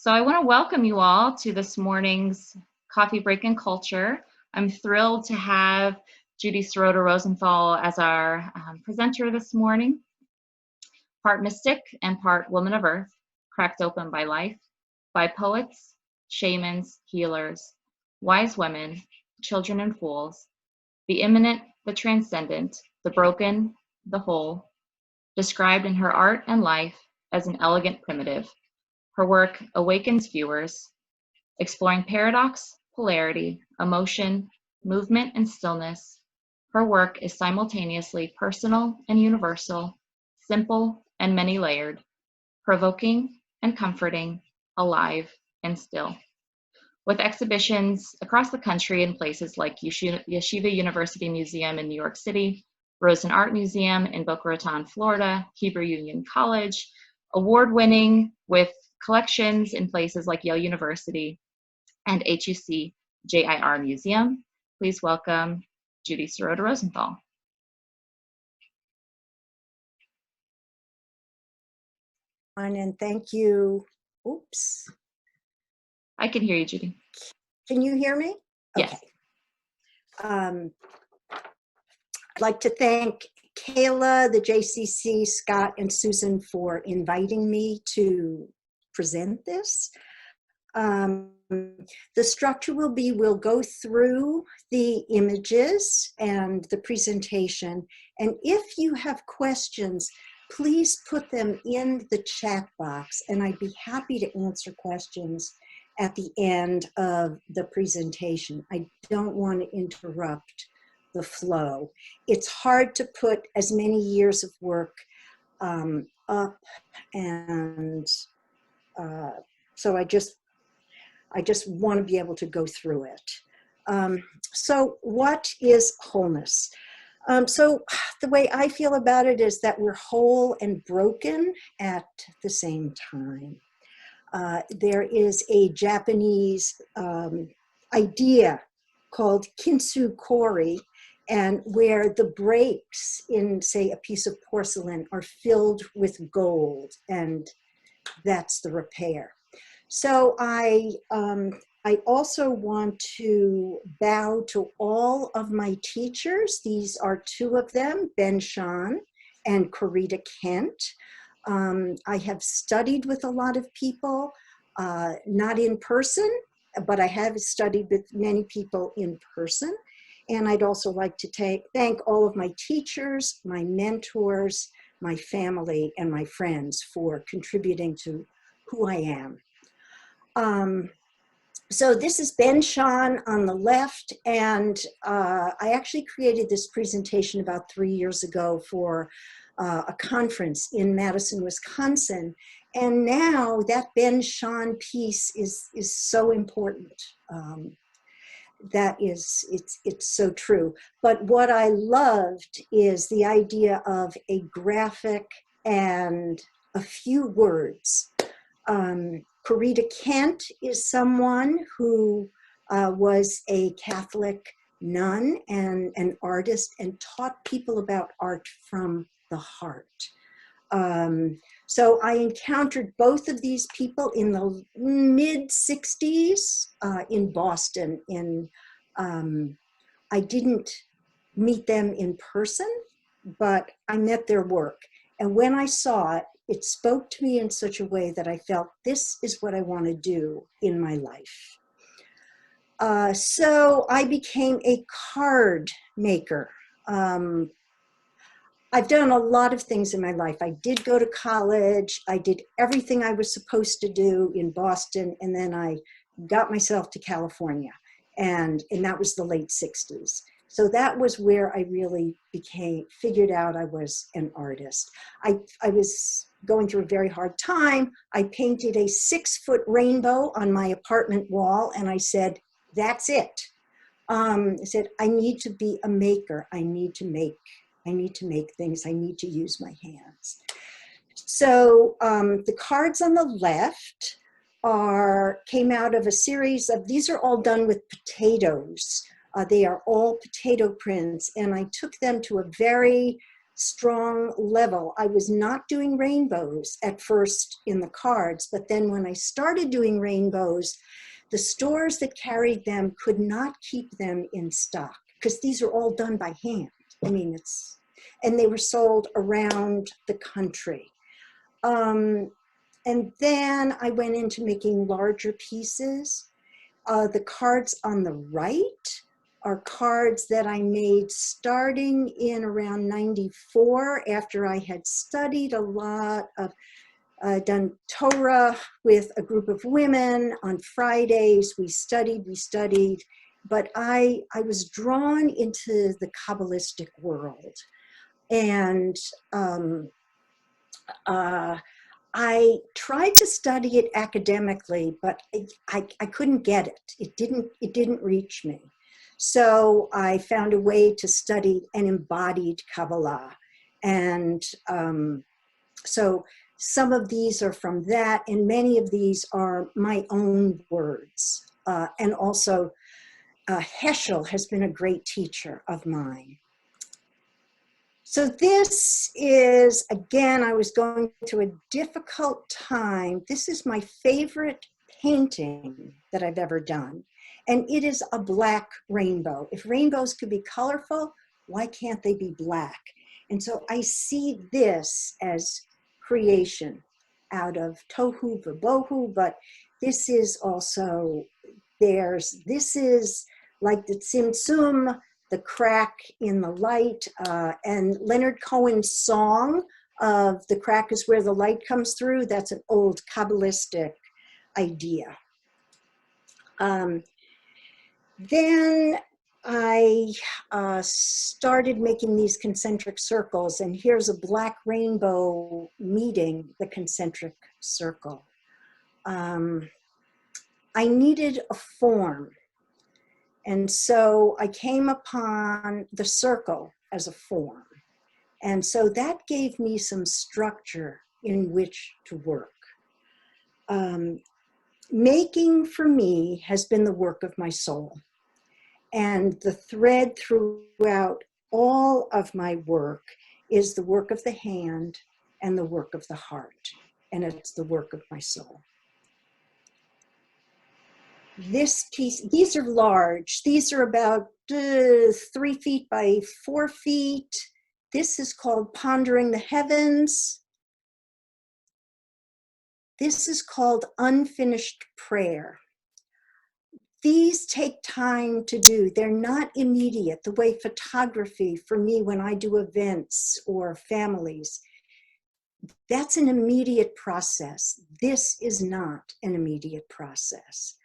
So I want to welcome you all to this morning's Coffee Break and Culture. I'm thrilled to have Judy Sirota Rosenthal as our presenter this morning. Part mystic and part woman of earth, cracked open by life, by poets, shamans, healers, wise women, children and fools, the immanent, the transcendent, the broken, the whole, described in her art and life as an elegant primitive. Her work awakens viewers, exploring paradox, polarity, emotion, movement, and stillness. Her work is simultaneously personal and universal, simple and many-layered, provoking and comforting, alive and still. With exhibitions across the country in places like Yeshiva University Museum in New York City, Rosen Art Museum in Boca Raton, Florida, Hebrew Union College, award-winning with collections in places like Yale University and HUC JIR Museum. Please welcome Judy Sirota Rosenthal. And thank you. Oops. I can hear you, Judy. Can you hear me? Yes. Okay. I'd like to thank Kayla, the JCC, Scott, and Susan for inviting me to present this. The structure will be, we'll go through the images and the presentation, and if you have questions, please put them in the chat box, and I'd be happy to answer questions at the end of the presentation. I don't want to interrupt the flow. It's hard to put as many years of work up, and so I just want to be able to go through it. So what is wholeness? So the way I feel about it is that we're whole and broken at the same time. There is a Japanese idea called kintsukuroi, and where the breaks in, say, a piece of porcelain are filled with gold, and that's the repair. So I also want to bow to all of my teachers. These are two of them, Ben Shahn and Carita Kent. I have studied with a lot of people, not in person, but I have studied with many people in person. And I'd also like to thank all of my teachers, my mentors, my family, and my friends for contributing to who I am. So this is Ben Shahn on the left, and I actually created this presentation about 3 years ago for a conference in Madison, Wisconsin, and now that Ben Shahn piece is so important. It's so true. But what I loved is the idea of a graphic and a few words. Carita Kent is someone who was a Catholic nun and an artist and taught people about art from the heart. So I encountered both of these people in the mid-60s in Boston. I didn't meet them in person, but I met their work. And when I saw it, it spoke to me in such a way that I felt this is what I want to do in my life. So I became a card maker. I've done a lot of things in my life. I did go to college. I did everything I was supposed to do in Boston, and then I got myself to California, and that was the late 60s. So that was where I really figured out I was an artist. I was going through a very hard time. I painted a 6-foot rainbow on my apartment wall, and I said, that's it. I said, I need to be a maker. I need to make things. I need to use my hands. So the cards on the left came out of a series of, these are all done with potatoes. They are all potato prints, and I took them to a very strong level. I was not doing rainbows at first in the cards, but then when I started doing rainbows, the stores that carried them could not keep them in stock because these are all done by hand. I mean, and they were sold around the country. And then I went into making larger pieces. The cards on the right are cards that I made starting in around 94 after I had studied a lot of, done Torah with a group of women on Fridays. We studied, but I was drawn into the Kabbalistic world. And I tried to study it academically, but I couldn't get it. It didn't reach me. So I found a way to study an embodied Kabbalah. And so some of these are from that, and many of these are my own words. And also, Heschel has been a great teacher of mine. So this is, again, I was going through a difficult time. This is my favorite painting that I've ever done. And it is a black rainbow. If rainbows could be colorful, why can't they be black? And so I see this as creation out of tohu vabohu, but this is also, this is like the tzimtzum, the crack in the light, and Leonard Cohen's song of the crack is where the light comes through. That's an old Kabbalistic idea. Then I started making these concentric circles, and here's a black rainbow meeting the concentric circle. I needed a form. And so I came upon the circle as a form. And so that gave me some structure in which to work. Making for me has been the work of my soul. And the thread throughout all of my work is the work of the hand and the work of the heart. And it's the work of my soul. This piece, these are large. These are about 3 feet by 4 feet. This is called Pondering the Heavens. This is called Unfinished Prayer. These take time to do. They're not immediate, the way photography for me when I do events or families. That's an immediate process. This is not an immediate process.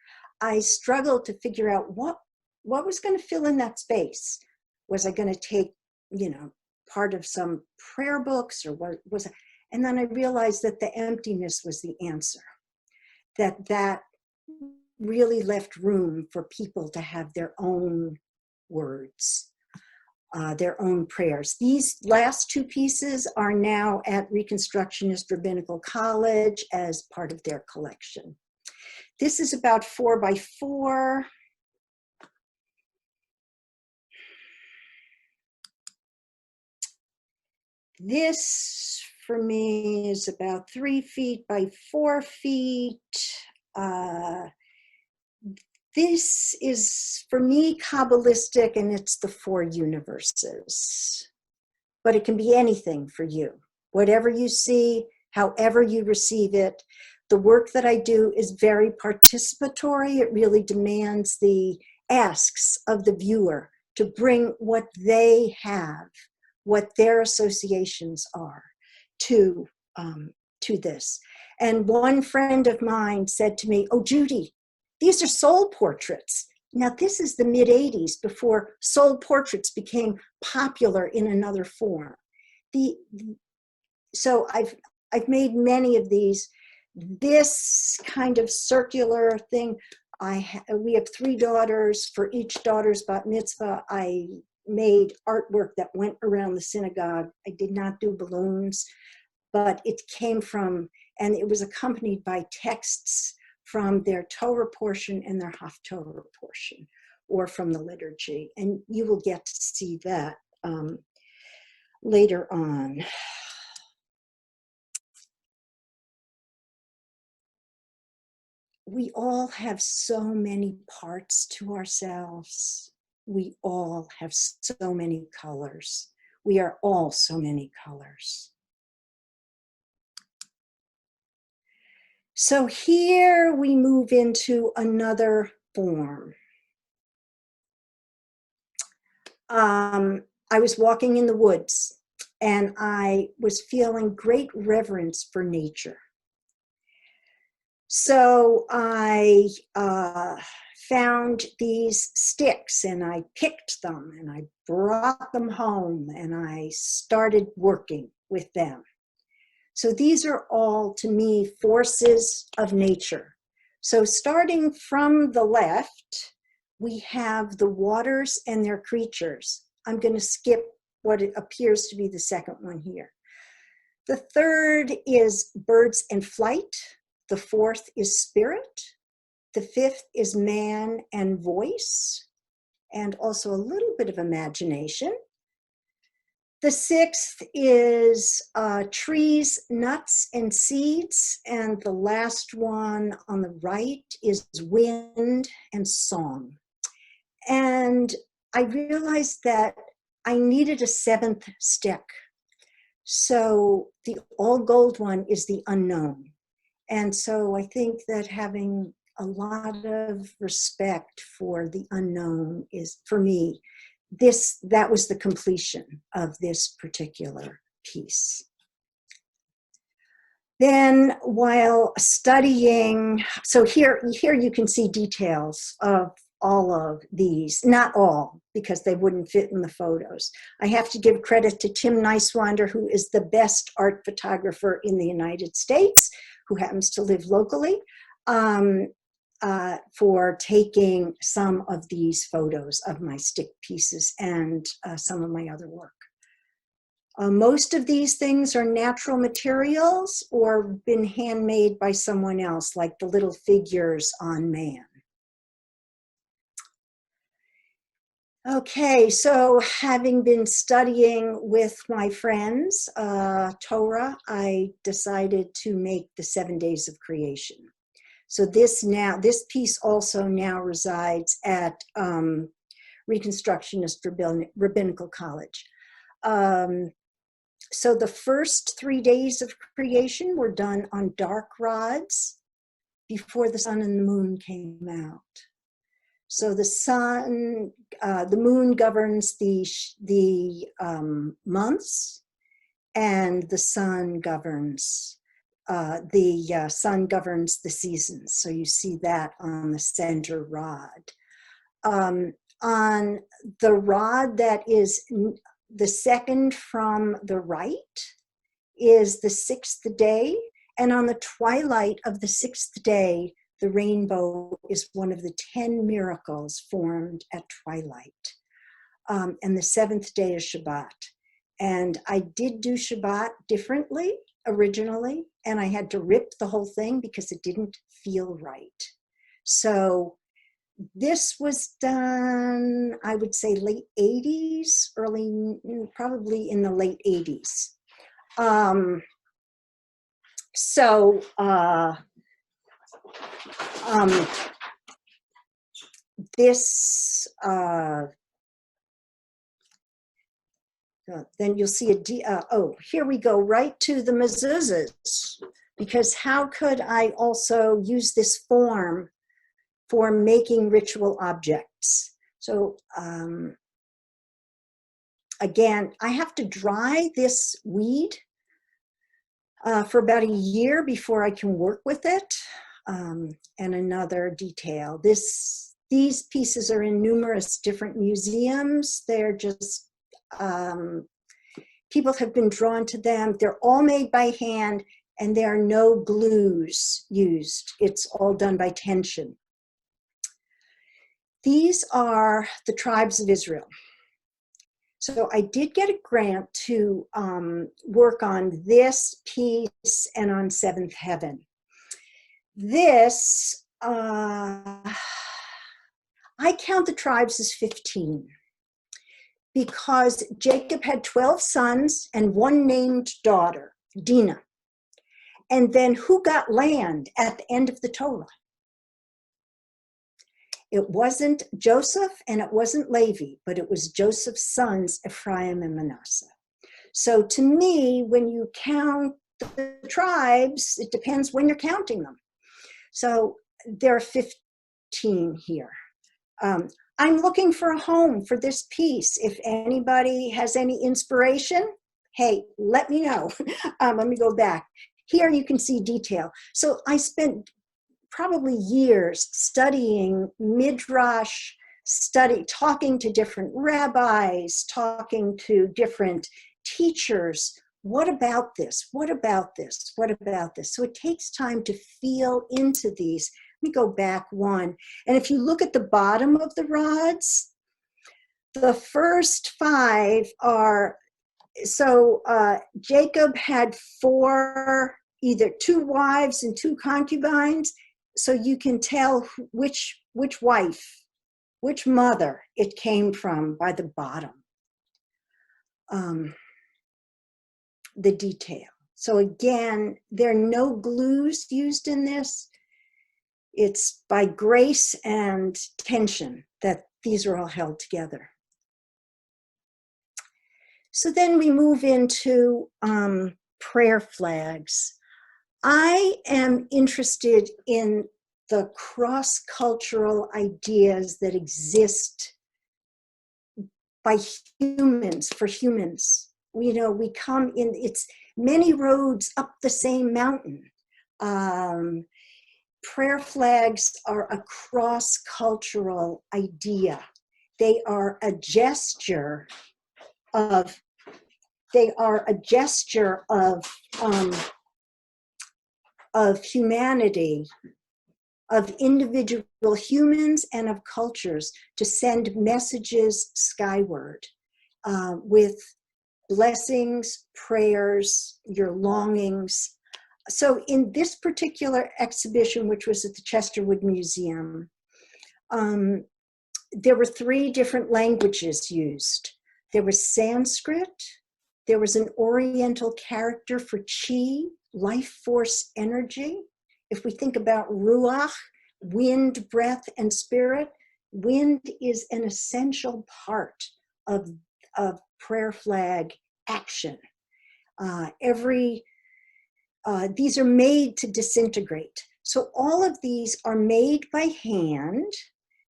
I struggled to figure out what was going to fill in that space. Was I going to take, part of some prayer books, or what was it? And then I realized that the emptiness was the answer. That really left room for people to have their own words, their own prayers. These last 2 pieces are now at Reconstructionist Rabbinical College as part of their collection. This is about 4 by 4. This, for me, is about 3 feet by 4 feet. This is, for me, Kabbalistic, and it's the 4 universes. But it can be anything for you. Whatever you see, however you receive it. The work that I do is very participatory. It really demands the asks of the viewer to bring what they have, what their associations are to this. And one friend of mine said to me, "Oh, Judy, these are soul portraits." Now, this is the mid-'80s, before soul portraits became popular in another form. So I've made many of these. This kind of circular thing, we have 3 daughters. For each daughter's bat mitzvah, I made artwork that went around the synagogue. I did not do balloons, but it came from, and it was accompanied by texts from their Torah portion and their Haftorah portion, or from the liturgy, and you will get to see that. later on. We all have so many parts to ourselves. We all have so many colors. We are all so many colors. So here we move into another form. I was walking in the woods and I was feeling great reverence for nature. So I found these sticks and I picked them and I brought them home and I started working with them. So these are all, to me, forces of nature. So starting from the left, we have the waters and their creatures. I'm going to skip what it appears to be the second one here. The third is birds and flight. The fourth is spirit. The fifth is man and voice, and also a little bit of imagination. The sixth is trees, nuts, and seeds. And the last one on the right is wind and song. And I realized that I needed a seventh stick. So the all gold one is the unknown. And so I think that having a lot of respect for the unknown is, for me, that was the completion of this particular piece. Then while studying, so here you can see details of all of these, not all, because they wouldn't fit in the photos. I have to give credit to Tim Nicewander, who is the best art photographer in the United States, who happens to live locally, for taking some of these photos of my stick pieces and some of my other work. Most of these things are natural materials or been handmade by someone else, like the little figures on man. Okay, so having been studying with my friends, Torah, I decided to make the 7 days of creation. So this piece also now resides at Reconstructionist Rabbinical College. So the first 3 days of creation were done on dark rods before the sun and the moon came out. So the sun, the moon governs the months, and the sun governs the seasons. So you see that on the center rod. On the rod that is the second from the right is the 6th day, and on the twilight of the 6th day, the rainbow is one of the 10 miracles formed at twilight. And the 7th day is Shabbat. And I did do Shabbat differently originally, and I had to rip the whole thing because it didn't feel right. So this was done, I would say, late 80s, probably in the late 80s. Then you'll see here we go right to the mezuzahs, because how could I also use this form for making ritual objects? So again, I have to dry this weed for about a year before I can work with it. And another detail, these pieces are in numerous different museums. They're just, people have been drawn to them. They're all made by hand, and there are no glues used. It's all done by tension. These are the tribes of Israel. So I did get a grant to work on this piece and on Seventh Heaven. This, I count the tribes as 15. because Jacob had 12 sons and one named daughter, Dinah. And then who got land at the end of the Torah? It wasn't Joseph and it wasn't Levi, but it was Joseph's sons, Ephraim and Manasseh. So to me, when you count the tribes, it depends when you're counting them. So there are 15 here. I'm looking for a home for this piece. If anybody has any inspiration, hey, let me know. Let me go back. Here you can see detail. So I spent probably years studying Midrash, talking to different rabbis, talking to different teachers. What about this? What about this? What about this? So it takes time to feel into these. Let me go back one. And if you look at the bottom of the rods, the first 5 are, so Jacob had 4, either 2 wives and 2 concubines. So you can tell which wife, which mother it came from by the bottom. The detail. So again, there are no glues used in this. It's by grace and tension that these are all held together. So then we move into prayer flags. I am interested in the cross-cultural ideas that exist by humans, for humans. You know, we come in, it's many roads up the same mountain. Prayer flags are a cross-cultural idea. They are a gesture of humanity, of individual humans and of cultures to send messages skyward with blessings, prayers, your longings. So in this particular exhibition, which was at the Chesterwood Museum, there were 3 different languages used. There was Sanskrit, there was an Oriental character for chi, life force energy. If we think about ruach, wind, breath, and spirit, wind is an essential part of prayer flag action. These are made to disintegrate. So all of these are made by hand.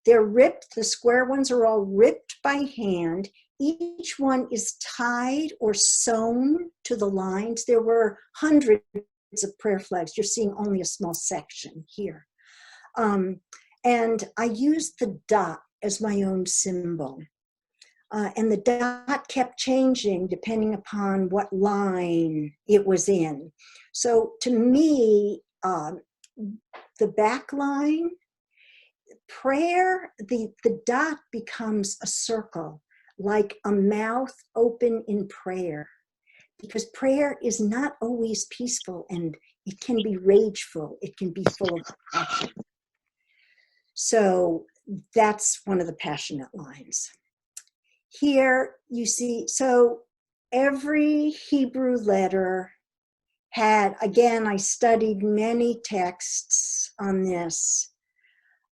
They're ripped, the square ones are all ripped by hand. Each one is tied or sewn to the lines. There were hundreds of prayer flags. You're seeing only a small section here. And I used the dot as my own symbol. And the dot kept changing depending upon what line it was in. So to me, the back line, prayer, the dot becomes a circle, like a mouth open in prayer, because prayer is not always peaceful and it can be rageful. It can be full of passion. So that's one of the passionate lines. Here you see, so every Hebrew letter had, again, I studied many texts on this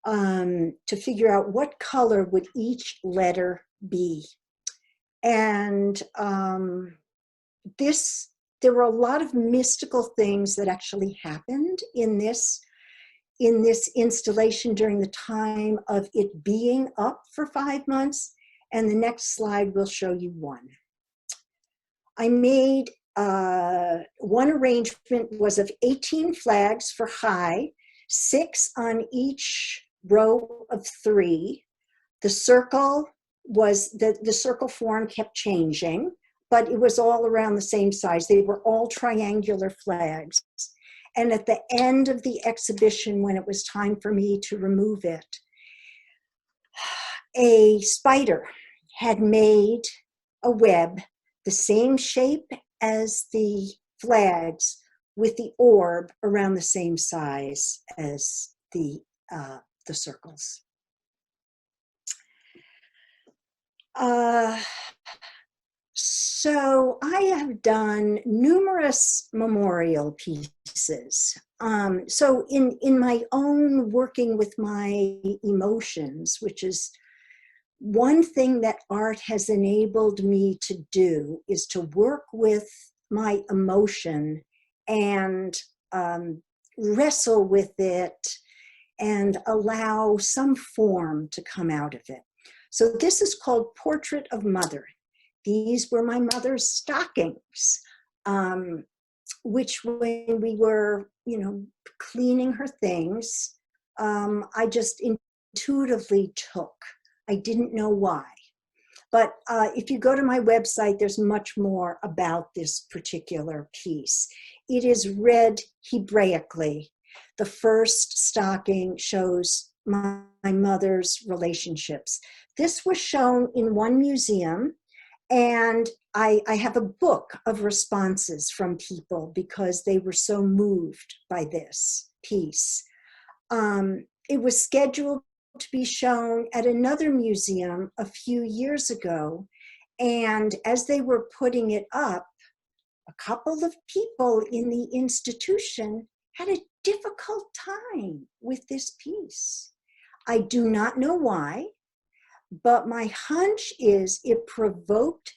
to figure out what color would each letter be. And there were a lot of mystical things that actually happened in this installation during the time of it being up for 5 months. And the next slide will show you one. I made one arrangement was of 18 flags for high, 6 on each row of 3. The circle was, the circle form kept changing, but it was all around the same size. They were all triangular flags. And at the end of the exhibition, when it was time for me to remove it, a spider had made a web the same shape as the flags, with the orb around the same size as the circles. So I have done numerous memorial pieces. So in my own working with my emotions, which is one thing that art has enabled me to do, is to work with my emotion and wrestle with it and allow some form to come out of it. So this is called Portrait of Mother. These were my mother's stockings, which when we were, cleaning her things, I just intuitively took. I didn't know why. But if you go to my website, there's much more about this particular piece. It is read Hebraically. The first stocking shows my mother's relationships. This was shown in one museum, and I have a book of responses from people because they were so moved by this piece. It was scheduled to be shown at another museum a few years ago, and as they were putting it up, a couple of people in the institution had a difficult time with this piece. I do not know why, but my hunch is it provoked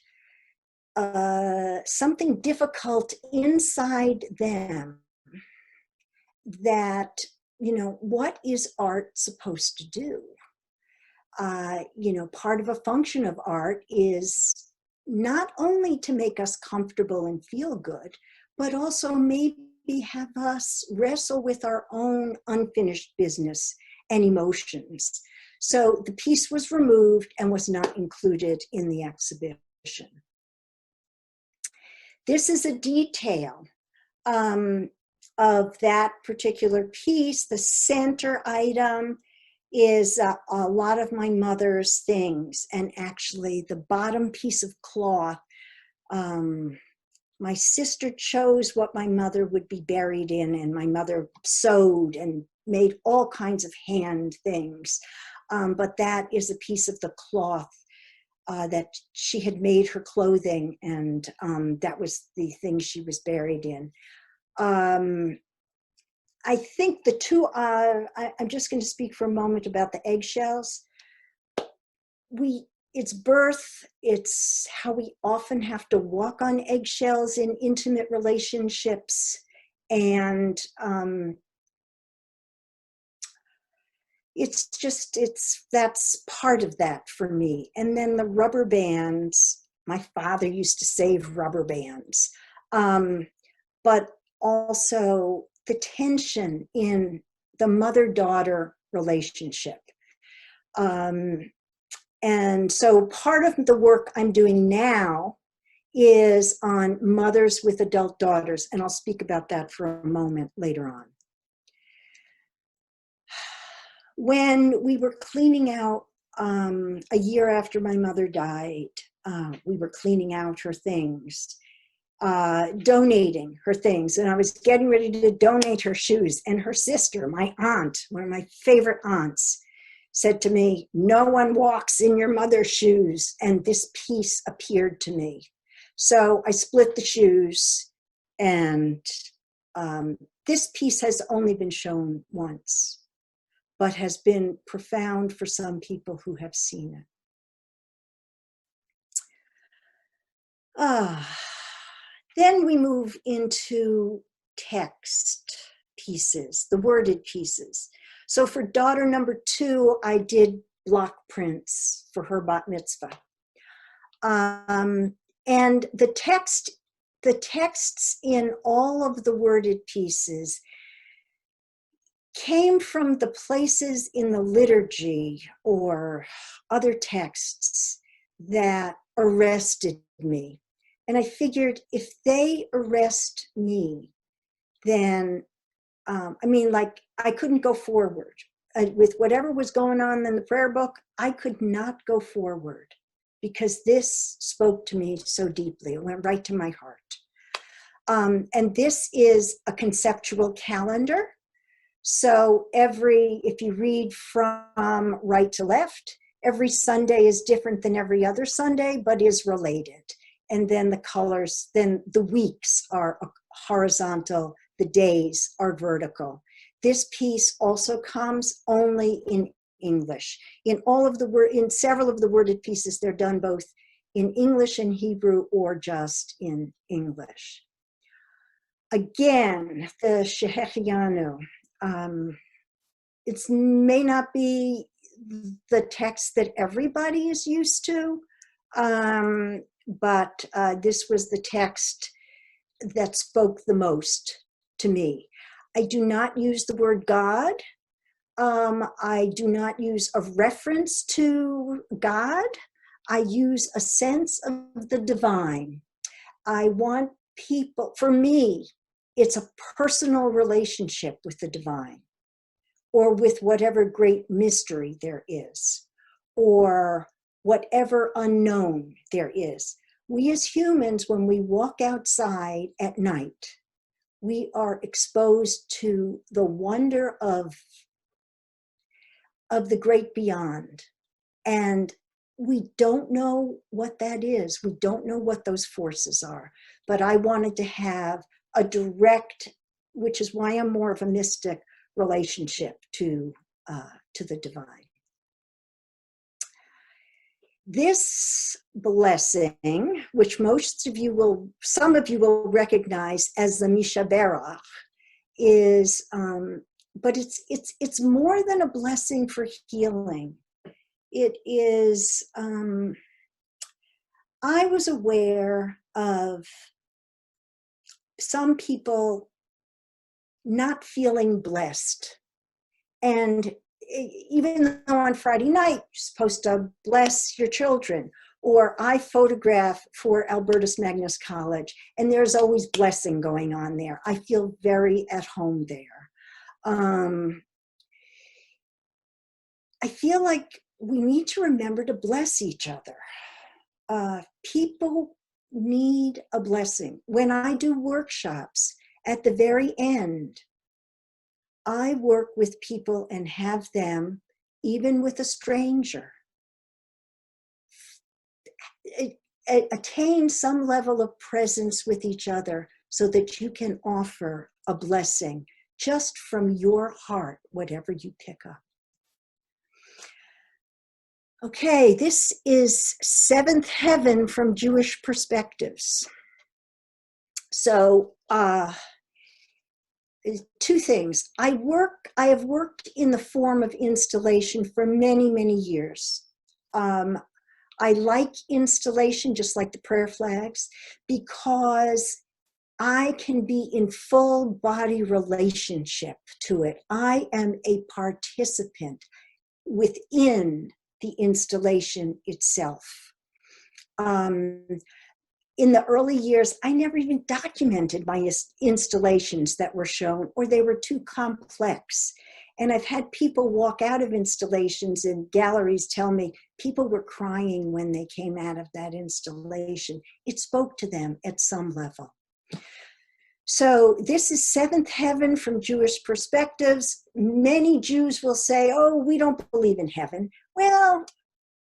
something difficult inside them that, what is art supposed to do? Part of a function of art is not only to make us comfortable and feel good, but also maybe have us wrestle with our own unfinished business and emotions. So the piece was removed and was not included in the exhibition. This is a detail of that particular piece. The center item is a lot of my mother's things, and actually the bottom piece of cloth, my sister chose what my mother would be buried in, and my mother sewed and made all kinds of hand things, but that is a piece of the cloth that she had made her clothing, and that was the thing she was buried in. I think the two, I'm just going to speak for a moment about the eggshells. It's birth, it's how we often have to walk on eggshells in intimate relationships, and that's part of that for me. And then the rubber bands, my father used to save rubber bands, but also the tension in the mother-daughter relationship. And so part of the work I'm doing now is on mothers with adult daughters, and I'll speak about that for a moment later on. When we were cleaning out, a year after my mother died, we were cleaning out her things, donating her things, and I was getting ready to donate her shoes, and her sister, my aunt, one of my favorite aunts, said to me, "No one walks in your mother's shoes," and this piece appeared to me. So I split the shoes, and this piece has only been shown once, but has been profound for some people who have seen it. Then we move into text pieces, the worded pieces. So for daughter number 2, I did block prints for her bat mitzvah. And the texts in all of the worded pieces came from the places in the liturgy or other texts that arrested me. And I figured if they arrest me, then, I couldn't go forward. With whatever was going on in the prayer book, I could not go forward because this spoke to me so deeply. It went right to my heart. And this is a conceptual calendar. So if you read from right to left, Every Sunday is different than every other Sunday, but is related. And then the colors, then the weeks are horizontal, the days are vertical. This piece also comes only in English. In several of the worded pieces, they're done both in English and Hebrew or just in English. Again, the Shehechianu. It may not be the text that everybody is used to, but this was the text that spoke the most to me. I do not use the word God. I do not use a reference to God. I use a sense of the divine. I want people, for me, it's a personal relationship with the divine, or with whatever great mystery there is, or whatever unknown there is. We as humans, when we walk outside at night, we are exposed to the wonder of the great beyond. And we don't know what that is. We don't know what those forces are. But I wanted to have a direct, which is why I'm more of a mystic, relationship to the divine. This blessing, which some of you will recognize as the Mishaberach, is, but it's more than a blessing for healing. It is, I was aware of some people not feeling blessed. And even though on Friday night, you're supposed to bless your children, or I photograph for Albertus Magnus College, and there's always blessing going on there. I feel very at home there. I feel like we need to remember to bless each other. People need a blessing. When I do workshops, at the very end, I work with people and have them, even with a stranger, attain some level of presence with each other so that you can offer a blessing just from your heart, whatever you pick up. Okay, this is seventh heaven from Jewish perspectives. So, two things. I have worked in the form of installation for many, many years. I like installation, just like the prayer flags, because I can be in full body relationship to it. I am a participant within the installation itself. In the early years, I never even documented my installations that were shown, or they were too complex. And I've had people walk out of installations in galleries tell me people were crying when they came out of that installation. It spoke to them at some level. So this is seventh heaven from Jewish perspectives. Many Jews will say, oh, we don't believe in heaven. Well,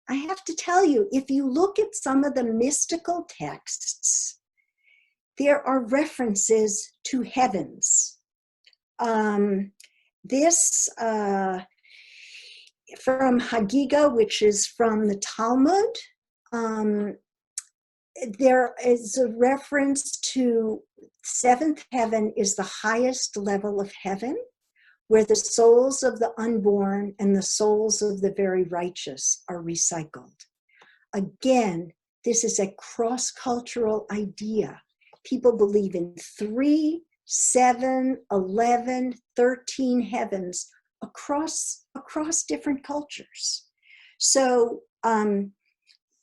I have to tell you, if you look at some of the mystical texts, there are references to heavens. This from Hagiga, which is from the Talmud, there is a reference to seventh heaven is the highest level of heaven, where the souls of the unborn and the souls of the very righteous are recycled. Again, this is a cross-cultural idea. People believe in 3, 7, 11, 13 heavens across different cultures. So,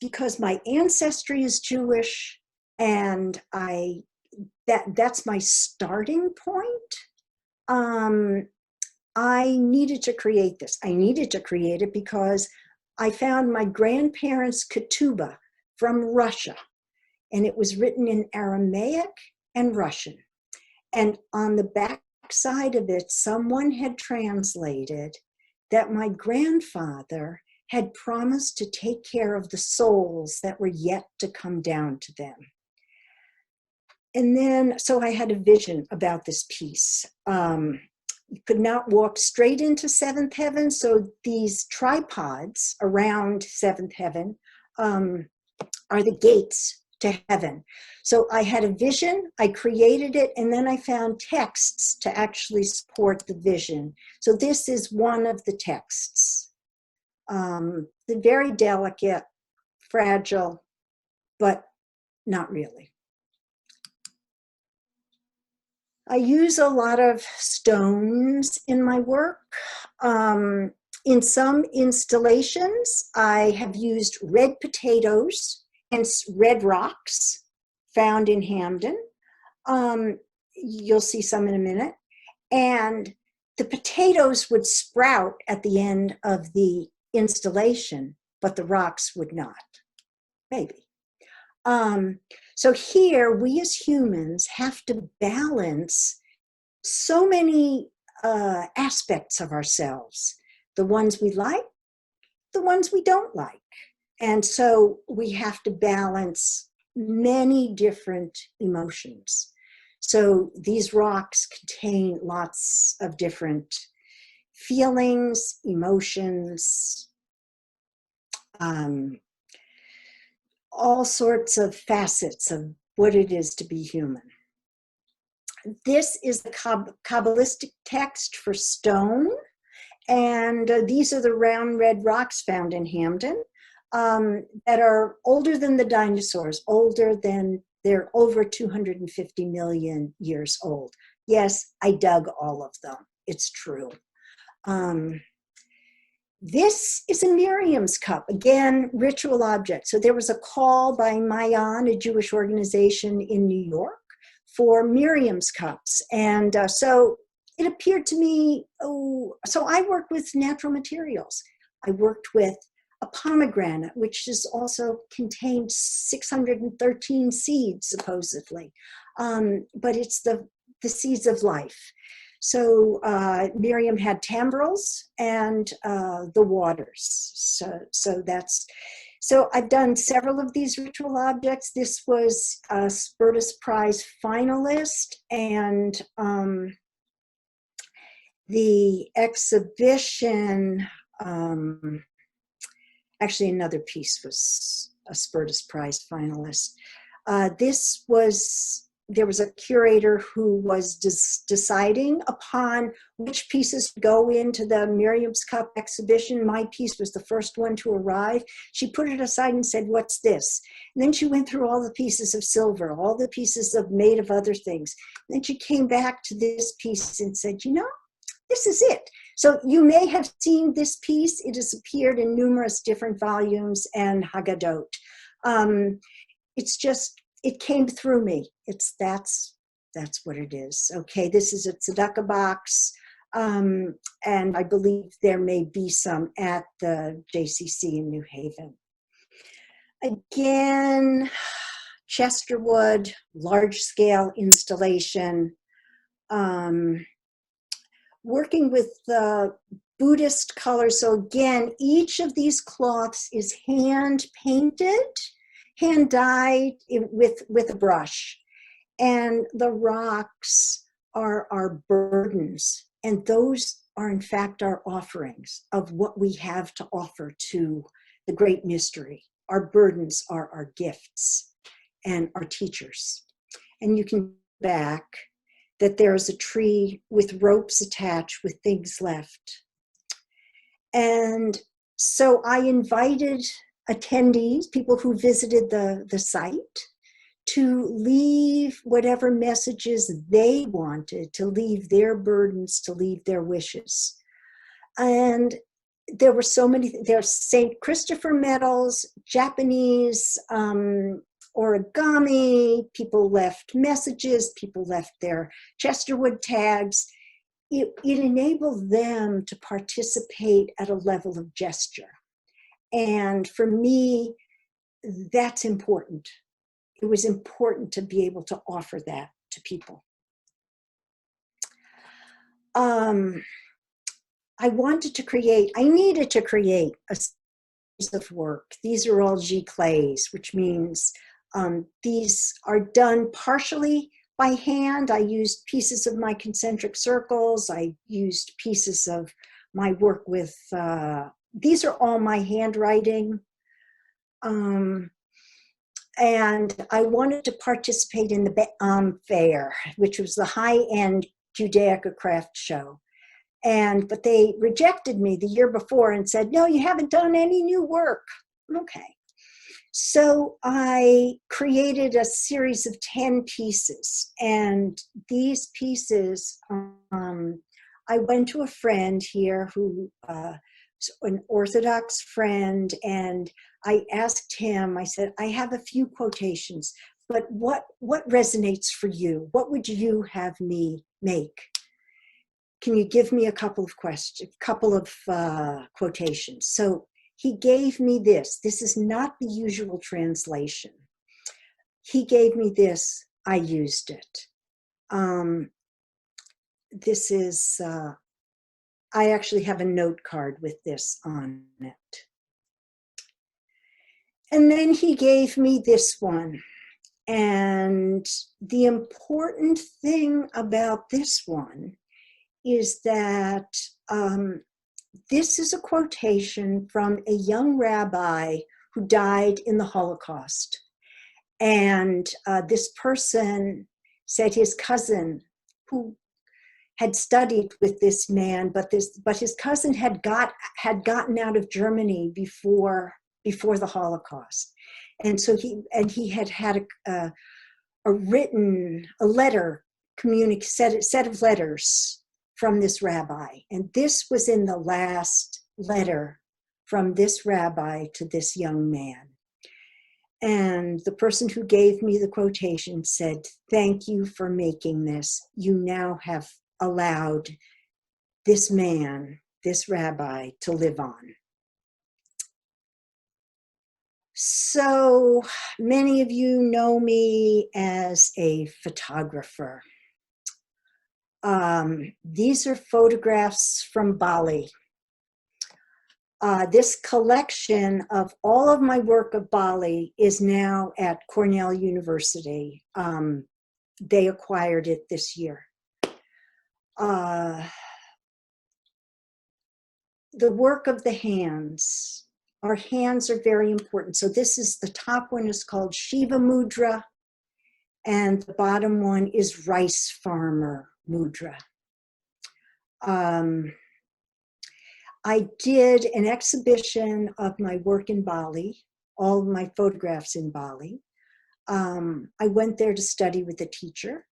because my ancestry is Jewish, and that's my starting point, I needed to create this. I needed to create it because I found my grandparents' ketubah from Russia, and it was written in Aramaic and Russian. And on the back side of it, someone had translated that my grandfather had promised to take care of the souls that were yet to come down to them. And then, so I had a vision about this piece. You could not walk straight into seventh heaven, so these tripods around seventh heaven are the gates to heaven. So I had a vision, I created it, and then I found texts to actually support the vision. So this is one of the texts. They're very delicate, fragile, but not really. I use a lot of stones in my work. In some installations, I have used red potatoes and red rocks found in Hamden. You'll see some in a minute. And the potatoes would sprout at the end of the installation, but the rocks would not. Maybe. So here, we as humans have to balance so many aspects of ourselves, the ones we like, the ones we don't like. And so we have to balance many different emotions. So these rocks contain lots of different feelings, emotions, all sorts of facets of what it is to be human. This is the Kabbalistic text for stone, and these are the round red rocks found in Hamden that are older than the dinosaurs, they're over 250 million years old. Yes, I dug all of them. It's true. This is a Miriam's cup, again, ritual object. So there was a call by Mayan, a Jewish organization in New York, for Miriam's cups. And so it appeared to me, so I worked with natural materials. I worked with a pomegranate, which is also contained 613 seeds, supposedly. But it's the seeds of life. So Miriam had timbrels and the waters. So I've done several of these ritual objects. This was a Spertus Prize finalist, and the exhibition, actually another piece was a Spertus Prize finalist. There was a curator who was deciding upon which pieces go into the Miriam's Cup exhibition. My piece was the first one to arrive. She put it aside and said, "What's this?" And then she went through all the pieces of silver, all the pieces made of other things. And then she came back to this piece and said, "You know, this is it." So you may have seen this piece. It has appeared in numerous different volumes and Haggadot. It's just, it came through me. That's what it is. Okay, this is a tzedakah box, and I believe there may be some at the JCC in New Haven. Again, Chesterwood, large-scale installation. Working with the Buddhist colors. So again, each of these cloths is hand-painted, hand-dyed with a brush. And the rocks are our burdens. And those are, in fact, our offerings of what we have to offer to the great mystery. Our burdens are our gifts and our teachers. And you can back that there is a tree with ropes attached with things left. And so I invited attendees, people who visited the site, to leave whatever messages they wanted, to leave their burdens, to leave their wishes. And there were so many, there's St. Christopher medals, Japanese origami, people left messages, people left their Chesterwood tags. It enabled them to participate at a level of gesture. And for me, that's important. It was important to be able to offer that to people. I needed to create a of work. These are all giclées, which means these are done partially by hand. I used pieces of my concentric circles. I used pieces of my work with, these are all my handwriting. And I wanted to participate in the fair, which was the high-end Judaica craft show. But they rejected me the year before and said, no, you haven't done any new work. Okay. So I created a series of 10 pieces. And these pieces, I went to a friend here who, an Orthodox friend, and I asked him, I said, I have a few quotations, but what resonates for you? What would you have me make? Can you give me a couple of quotations? So he gave me this. This is not the usual translation. He gave me this. I used it. This is, I actually have a note card with this on it. And then he gave me this one. And the important thing about this one is that this is a quotation from a young rabbi who died in the Holocaust. And this person said his cousin, who had studied with this man, but his cousin had gotten out of Germany before the Holocaust, and so he had a letter, set of letters from this rabbi. And this was in the last letter from this rabbi to this young man. And the person who gave me the quotation said, thank you for making this. You now have allowed this man, this rabbi, to live on. So many of you know me as a photographer. These are photographs from Bali. This collection of all of my work of Bali is now at Cornell University. They acquired it this year. The work of the hands. Our hands are very important. So this is, the top one is called Shiva Mudra, and the bottom one is Rice Farmer Mudra. I did an exhibition of my work in Bali, all of my photographs in Bali. I went there to study with a teacher.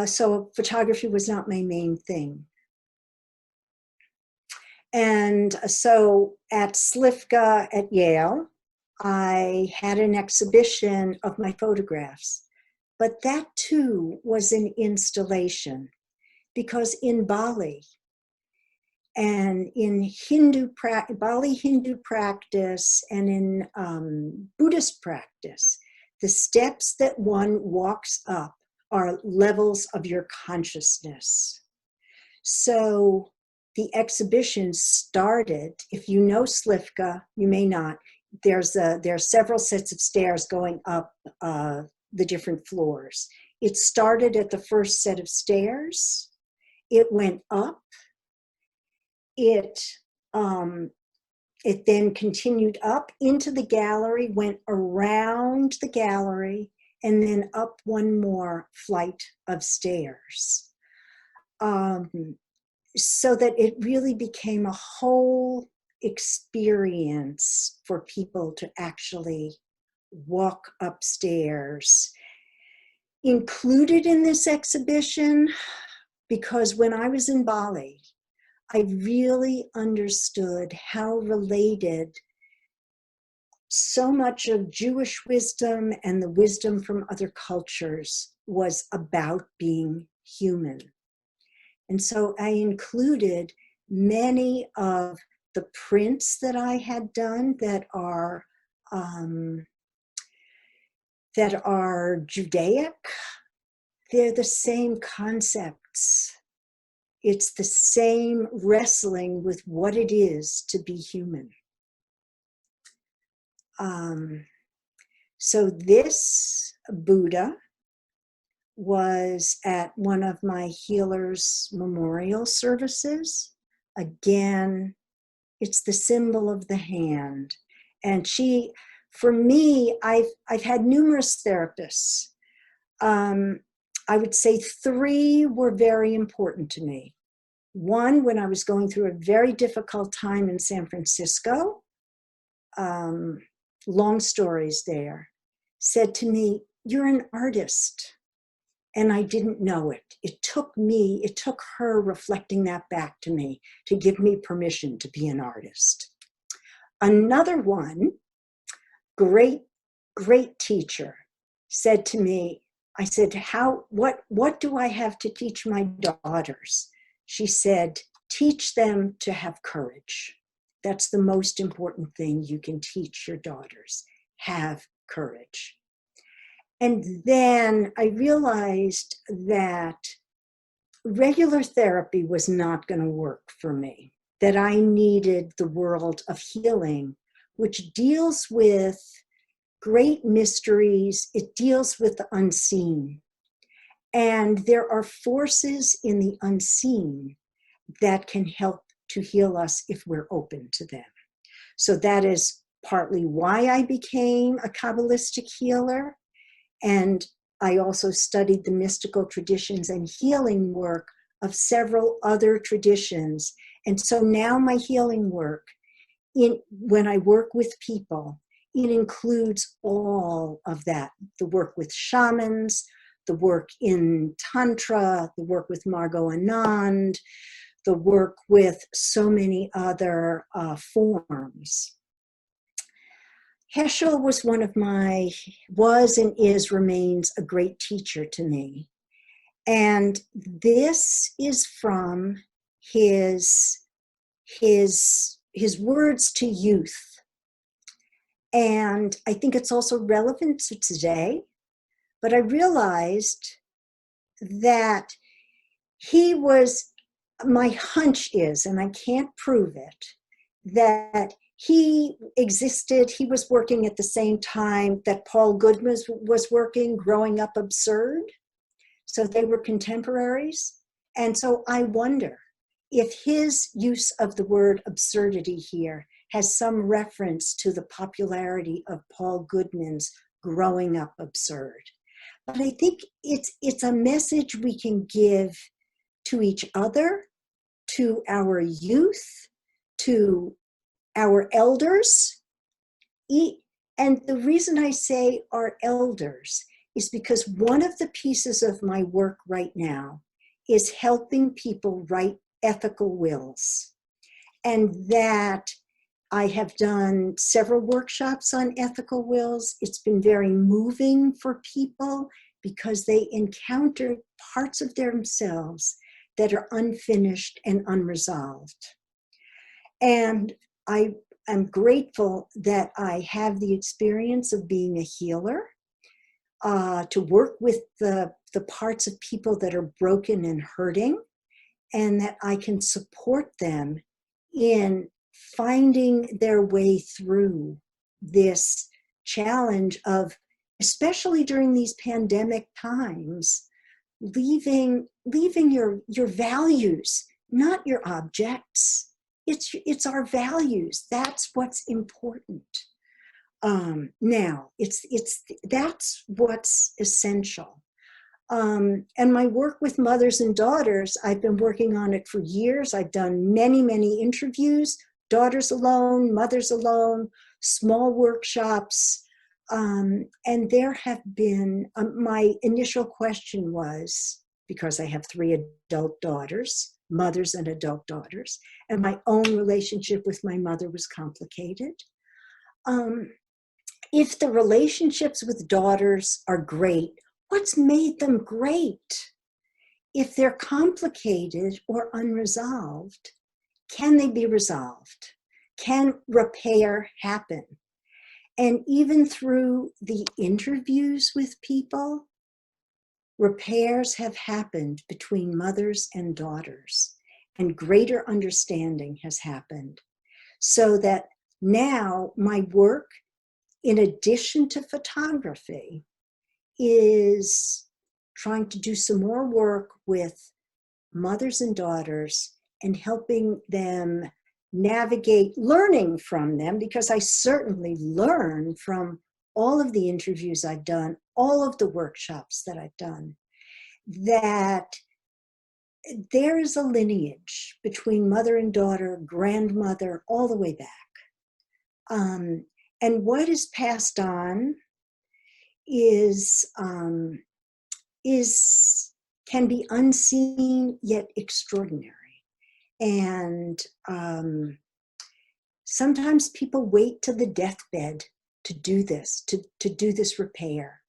So photography was not my main thing. And so at Slivka at Yale, I had an exhibition of my photographs. But that too was an installation, because in Bali and in Bali Hindu practice and in Buddhist practice, the steps that one walks up are levels of your consciousness. So the exhibition started, if you know Slivka, you may not, there are several sets of stairs going up the different floors. It started at the first set of stairs. It went up. It then continued up into the gallery, went around the gallery, and then up one more flight of stairs. So that it really became a whole experience for people to actually walk upstairs. Included in this exhibition, because when I was in Bali, I really understood how related so much of Jewish wisdom and the wisdom from other cultures was about being human. And so I included many of the prints that I had done that are Judaic. They're the same concepts. It's the same wrestling with what it is to be human. So this Buddha was at one of my healers' memorial services. Again, it's the symbol of the hand. And she, for me, I've had numerous therapists. I would say 3 were very important to me. One, when I was going through a very difficult time in San Francisco, long stories there, said to me, "You're an artist." And I didn't know it. It took her reflecting that back to me to give me permission to be an artist. Another one, great teacher, said to me, I said, what do I have to teach my daughters? She said, teach them to have courage. That's the most important thing you can teach your daughters. Have courage. And then I realized that regular therapy was not going to work for me, that I needed the world of healing, which deals with great mysteries. It deals with the unseen. And there are forces in the unseen that can help to heal us if we're open to them. So that is partly why I became a Kabbalistic healer. And I also studied the mystical traditions and healing work of several other traditions. And so now my healing work, when I work with people, it includes all of that. The work with shamans, the work in Tantra, the work with Margot Anand, the work with so many other forms. Heschel was and remains a great teacher to me. And this is from his words to youth. And I think it's also relevant to today, but I realized that my hunch is, and I can't prove it, that he was working at the same time that Paul Goodman was working, Growing Up Absurd. So they were contemporaries. And so I wonder if his use of the word absurdity here has some reference to the popularity of Paul Goodman's Growing Up Absurd. But I think it's a message we can give to each other, to our youth, to our elders. And the reason I say our elders is because one of the pieces of my work right now is helping people write ethical wills. And that I have done several workshops on ethical wills. It's been very moving for people because they encounter parts of themselves that are unfinished and unresolved. And I am grateful that I have the experience of being a healer, to work with the parts of people that are broken and hurting, and that I can support them in finding their way through this challenge of, especially during these pandemic times, leaving your values, not your objects. It's our values. That's what's important. Now, that's what's essential. And my work with mothers and daughters, I've been working on it for years. I've done many, many interviews, daughters alone, mothers alone, small workshops. And there have been, my initial question was, because I have 3 adult daughters, mothers and adult daughters, and my own relationship with my mother was complicated. If the relationships with daughters are great, what's made them great? If they're complicated or unresolved, can they be resolved? Can repair happen? And even through the interviews with people, repairs have happened between mothers and daughters, and greater understanding has happened. So that now my work in addition to photography, is trying to do some more work with mothers and daughters and helping them navigate, learning from them, because I certainly learn from all of the interviews I've done, all of the workshops that I've done, that there is a lineage between mother and daughter, grandmother, all the way back. And what is passed on can be unseen yet extraordinary. And sometimes people wait to the deathbed to do this, to do this repair,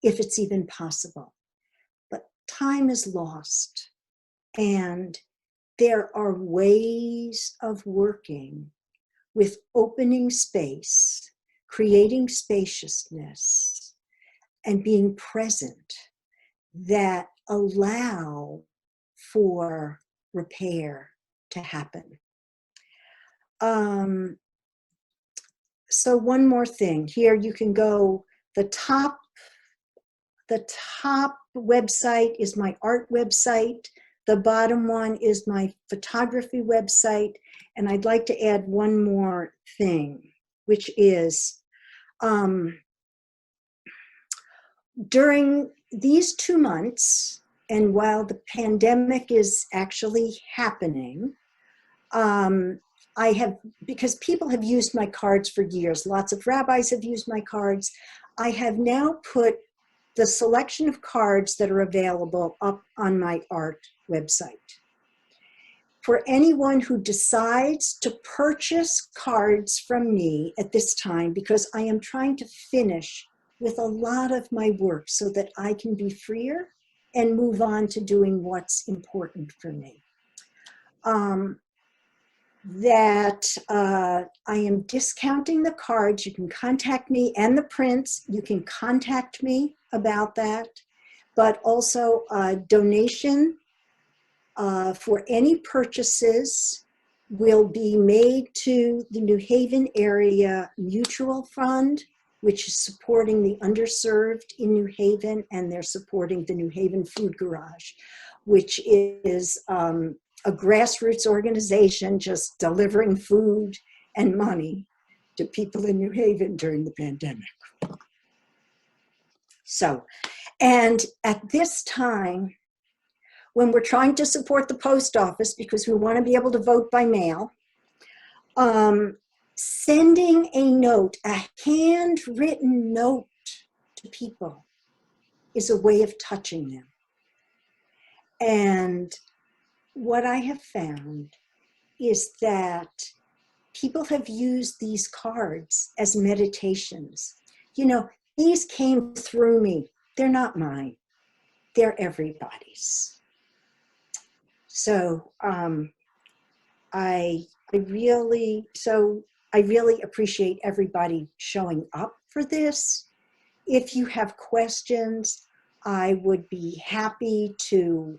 if it's even possible. But time is lost. And there are ways of working with opening space, creating spaciousness, and being present that allow for repair to happen. So one more thing. Here you can go, the top website is my art website. The bottom one is my photography website. And I'd like to add one more thing, which is during these 2 months, and while the pandemic is actually happening, because people have used my cards for years, lots of rabbis have used my cards, I have now put the selection of cards that are available up on my art website. For anyone who decides to purchase cards from me at this time, because I am trying to finish with a lot of my work so that I can be freer and move on to doing what's important for me. I am discounting the cards. You can contact me, and the prints. You can contact me about that, but also a donation for any purchases will be made to the New Haven Area Mutual Fund, which is supporting the underserved in New Haven, and they're supporting the New Haven Food Garage, which is a grassroots organization just delivering food and money to people in New Haven during the pandemic. So, and at this time, when we're trying to support the post office because we want to be able to vote by mail, sending a note, a handwritten note to people is a way of touching them. And what I have found is that people have used these cards as meditations. You know, these came through me. They're not mine. They're everybody's. So I really appreciate everybody showing up for this. If you have questions, I would be happy to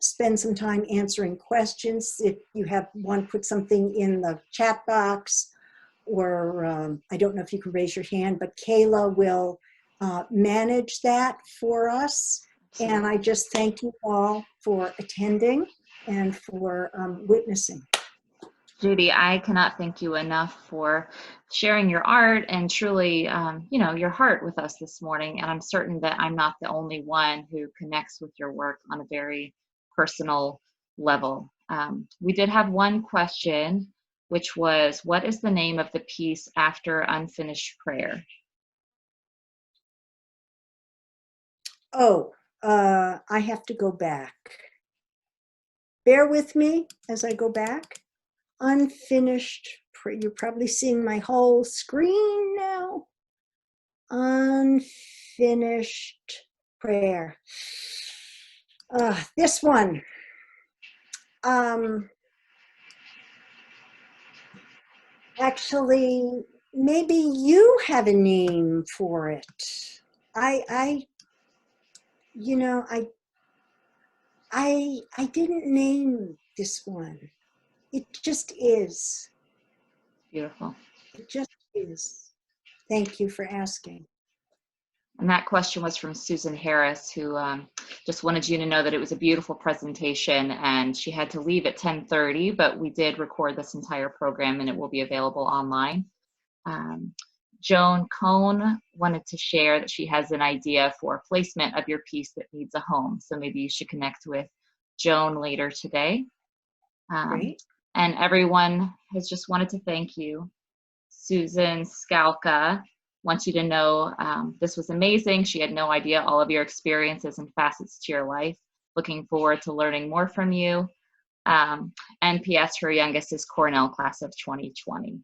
spend some time answering questions. If you want to put something in the chat box, or I don't know if you can raise your hand, but Kayla will manage that for us. And I just thank you all for attending and for witnessing. Judy, I cannot thank you enough for sharing your art and truly, your heart with us this morning. And I'm certain that I'm not the only one who connects with your work on a very personal level. We did have one question, which was, what is the name of the piece after Unfinished Prayer? Oh, I have to go back. Bear with me as I go back. Unfinished prayer. You're probably seeing my whole screen now. Unfinished prayer. This one. Actually, maybe you have a name for it. I didn't name this one. It just is. Beautiful. It just is. Thank you for asking. And that question was from Susan Harris, who just wanted you to know that it was a beautiful presentation, and she had to leave at 10:30, but we did record this entire program and it will be available online. Joan Cohn wanted to share that she has an idea for placement of your piece that needs a home. So maybe you should connect with Joan later today. Great. And everyone has just wanted to thank you. Susan Skalka wants you to know this was amazing. She had no idea all of your experiences and facets to your life. Looking forward to learning more from you. And P.S. her youngest is Cornell class of 2020.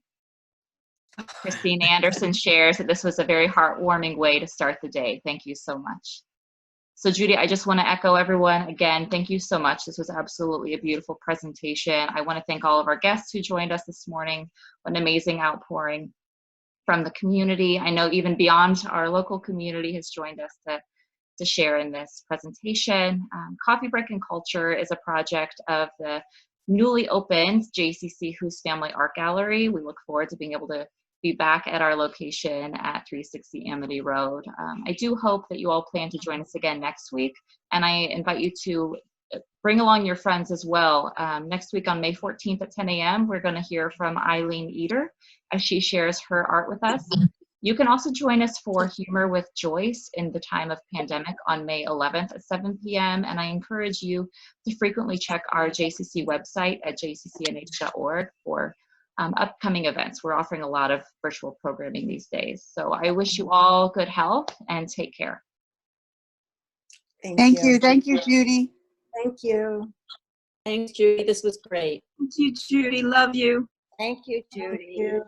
Christine Anderson shares that this was a very heartwarming way to start the day. Thank you so much. So Judy, I just want to echo everyone again. Thank you so much. This was absolutely a beautiful presentation. I want to thank all of our guests who joined us this morning. What an amazing outpouring from the community. I know even beyond our local community has joined us to share in this presentation. Coffee Break and Culture is a project of the newly opened JCC Whose Family Art Gallery. We look forward to being able to be back at our location at 360 Amity Road. I do hope that you all plan to join us again next week, and I invite you to bring along your friends as well. Next week on May 14th at 10 a.m., we're going to hear from Eileen Eder as she shares her art with us. You can also join us for Humor with Joyce in the Time of Pandemic on May 11th at 7 p.m. And I encourage you to frequently check our JCC website at jccnh.org for upcoming events. We're offering a lot of virtual programming these days. So I wish you all good health and take care. Thank you. Thank you, Judy. Thank you. Thanks, Judy. This was great. Thank you, Judy. Love you. Thank you, Judy. Thank you.